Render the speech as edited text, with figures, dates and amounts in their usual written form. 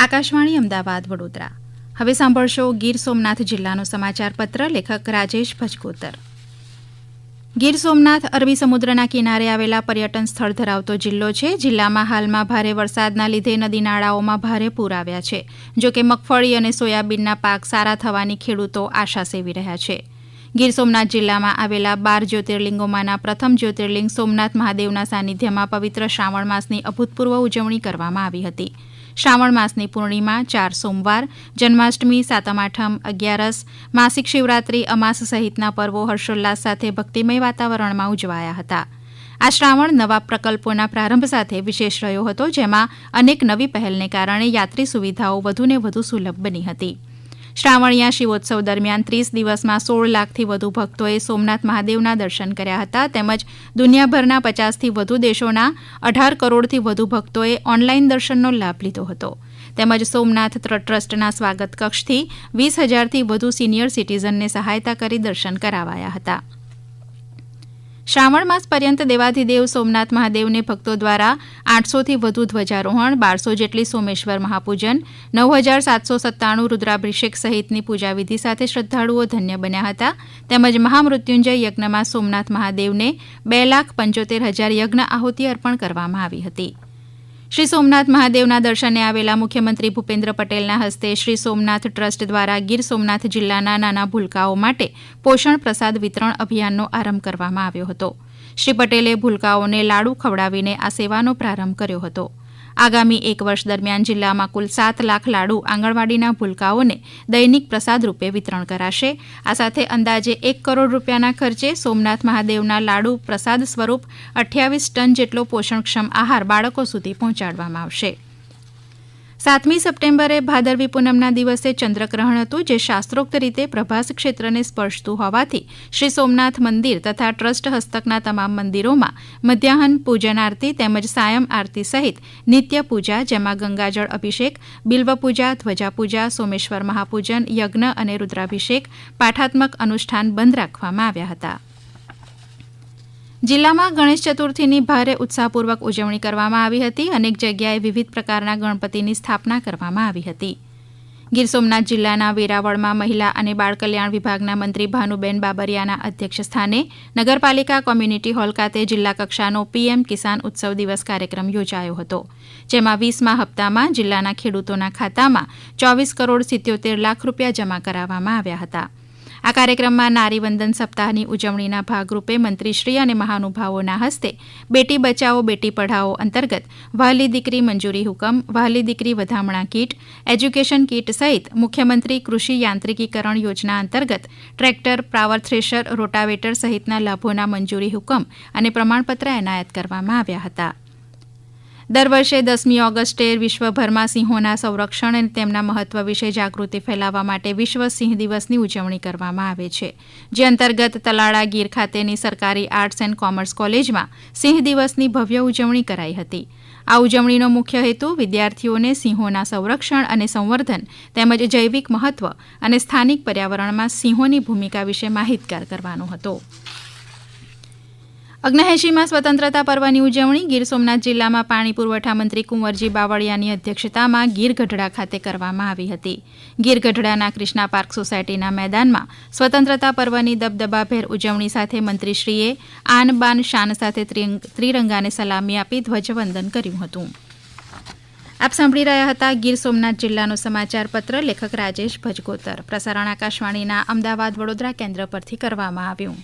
આકાશવાણી અમદાવાદ વડોદરા. હવે સાંભળશો ગીર સોમનાથ જિલ્લાનો સમાચાર પત્ર. લેખક રાજેશ ભજકોતર. ગીર સોમનાથ અરબી સમુદ્રના કિનારે આવેલા પર્યટન સ્થળ ધરાવતો જિલ્લો છે. જિલ્લામાં હાલમાં ભારે વરસાદના લીધે નદી નાળાઓમાં ભારે પૂર આવ્યા છે. જોકે મગફળી અને સોયાબીનના પાક સારા થવાની ખેડૂતો આશા સેવી રહ્યા છે. ગીર સોમનાથ જિલ્લામાં આવેલા 12 જ્યોતિર્લિંગોમાંના પ્રથમ જ્યોતિર્લિંગ સોમનાથ મહાદેવના સાનિધ્યમાં પવિત્ર શ્રાવણ માસની અભૂતપૂર્વ ઉજવણી કરવામાં આવી હતી. શ્રાવણ માસની પૂર્ણિમા, 4 સોમવાર, જન્માષ્ટમી, સાતમ આઠમ, 11, માસિક શિવરાત્રી, અમાસ સહિતના પર્વો હર્ષોલ્લાસ સાથે ભક્તિમય વાતાવરણમાં ઉજવાયા હતા. આ શ્રાવણ નવા પ્રકલ્પોના પ્રારંભ સાથે વિશેષ રહ્યો હતો, જેમાં અનેક નવી પહેલને કારણે યાત્રી સુવિધાઓ વધુને વધુ સુલભ બની હતી. શ્રાવણીયા શિવોત્સવ દરમિયાન 30 દિવસમાં 16 લાખથી વધુ ભક્તોએ સોમનાથ મહાદેવના દર્શન કર્યા હતા. તેમજ દુનિયાભરના 50થી વધુ દેશોના 18 કરોડથી વધુ ભક્તોએ ઓનલાઈન દર્શનનો લાભ લીધો હતો. તેમજ સોમનાથ ટ્રસ્ટના સ્વાગત કક્ષથી 20,000થી વધુ સિનિયર સિટીઝનને સહાયતા કરી દર્શન કરાવાયા હતા. શ્રાવણ માસ પર્યંત દેવાધિદેવ સોમનાથ મહાદેવને ભક્તો દ્વારા 800થી વધુ ધ્વજારોહણ, 1200 જેટલી સોમેશ્વર મહાપૂજન, 9,797 રુદ્રાભિષેક સહિતની પૂજાવિધિ સાથે શ્રદ્ધાળુઓ ધન્ય બન્યા હતા. તેમજ મહામૃત્યુંજય યજ્ઞમાં સોમનાથ મહાદેવને 2,75,000 યજ્ઞ આહુતિ અર્પણ કરવામાં આવી હતી. શ્રી સોમનાથ મહાદેવના દર્શને આવેલા મુખ્યમંત્રી ભૂપેન્દ્ર પટેલના હસ્તે શ્રી સોમનાથ ટ્રસ્ટ દ્વારા ગીર સોમનાથ જિલ્લાના નાના ભૂલકાઓ માટે પોષણ પ્રસાદ વિતરણ અભિયાનનો આરંભ કરવામાં આવ્યો હતો. શ્રી પટેલે ભૂલકાઓને લાડુ ખવડાવીને આ સેવાનો પ્રારંભ કર્યો હતો. આગામી 1 વર્ષ દરમિયાન જિલ્લામાં કુલ 7 લાખ લાડુ આંગણવાડીના ભૂલકાઓને દૈનિક પ્રસાદ રૂપે વિતરણ કરાશે. આ સાથે અંદાજે 1 કરોડ રૂપિયાના ખર્ચે સોમનાથ મહાદેવના લાડુ પ્રસાદ સ્વરૂપ 28 ટન જેટલો પોષણક્ષમ આહાર બાળકો સુધી પહોંચાડવામાં આવશે. 7મી સપ્ટેમ્બરે ભાદરવી પૂનમના દિવસે ચંદ્રગ્રહણ હતું, જે શાસ્ત્રોક્ત રીતે પ્રભાસ ક્ષેત્રને સ્પર્શતું હોવાથી શ્રી સોમનાથ મંદિર તથા ટ્રસ્ટ હસ્તકના તમામ મંદિરોમાં મધ્યાહન પૂજન આરતી તેમજ સાયમ આરતી સહિત નિત્ય પૂજા, જેમાં ગંગાજળ અભિષેક, બિલ્વ પૂજા, ધ્વજા પૂજા, સોમેશ્વર મહાપૂજન, યજ્ઞ અને રુદ્રાભિષેક, પાઠાત્મક અનુષ્ઠાન બંધ રાખવામાં આવ્યા હતા. જિલ્લામાં ગણેશ ચતુર્થીની ભારે ઉત્સાહપૂર્વક ઉજવણી કરવામાં આવી હતી. અનેક જગ્યાએ વિવિધ પ્રકારના ગણપતિની સ્થાપના કરવામાં આવી હતી. ગીર સોમનાથ જિલ્લાના વેરાવળમાં મહિલા અને બાળ કલ્યાણ વિભાગના મંત્રી ભાનુબેન બાબરિયાના અધ્યક્ષસ્થાને નગરપાલિકા કોમ્યુનિટી હોલ ખાતે જિલ્લા કક્ષાનો પીએમ કિસાન ઉત્સવ દિવસ કાર્યક્રમ યોજાયો હતો. જેમાં 20મા હપ્તામાં જિલ્લાના ખેડૂતોના ખાતામાં 24 કરોડ 77 લાખ રૂપિયા જમા કરાવવામાં આવ્યા હતા. આ કાર્યક્રમમાં નારીવંદન સપ્તાહની ઉજવણીના ભાગરૂપે મંત્રીશ્રી અને મહાનુભાવોના હસ્તે બેટી બચાવો બેટી પઢાઓ અંતર્ગત વહાલી દીકરી મંજૂરી હુકમ, વહાલી દીકરી વધામણા કીટ, એજ્યુકેશન કીટ સહિત મુખ્યમંત્રી કૃષિ યાંત્રિકીકરણ યોજના અંતર્ગત ટ્રેક્ટર, પાવર થ્રેશર, રોટાવેટર સહિતના લાભોના મંજૂરી હુકમ અને પ્રમાણપત્ર એનાયત કરવામાં આવ્યા હતા. દર વર્ષે 10મી ઓગસ્ટે વિશ્વભરમાં સિંહોના સંરક્ષણ અને તેમના મહત્વ વિશે જાગૃતિ ફેલાવવા માટે વિશ્વ સિંહ દિવસની ઉજવણી કરવામાં આવે છે. જે અંતર્ગત તલાળા ગીર ખાતેની સરકારી આર્ટ્સ એન્ડ કોમર્સ કોલેજમાં સિંહ દિવસની ભવ્ય ઉજવણી કરાઈ હતી. આ ઉજવણીનો મુખ્ય હેતુ વિદ્યાર્થીઓને સિંહોના સંરક્ષણ અને સંવર્ધન તેમજ જૈવિક મહત્વ અને સ્થાનિક પર્યાવરણમાં સિંહોની ભૂમિકા વિશે માહિતગાર કરવાનો હતો. 79મા સ્વતંત્રતા પર્વની ઉજવણી ગીર સોમનાથ જિલ્લામાં પાણી પુરવઠા મંત્રી કુંવરજી બાવળિયાની અધ્યક્ષતામાં ગીર ગઢડા ખાતે કરવામાં આવી હતી. ગીર ગઢડાના ક્રિષ્ના પાર્ક સોસાયટીના મેદાનમાં સ્વતંત્રતા પર્વની દબદબાભેર ઉજવણી સાથે મંત્રીશ્રીએ આન બાન શાન સાથે ત્રિરંગાને સલામી આપી ધ્વજવંદન કર્યું હતું. આપ સાંભળી રહ્યા હતા ગીર સોમનાથ જિલ્લાનો સમાચાર પત્ર. લેખક રાજેશ ભજકોતર. પ્રસારણ આકાશવાણીના અમદાવાદ વડોદરા કેન્દ્ર પરથી કરવામાં આવ્યું.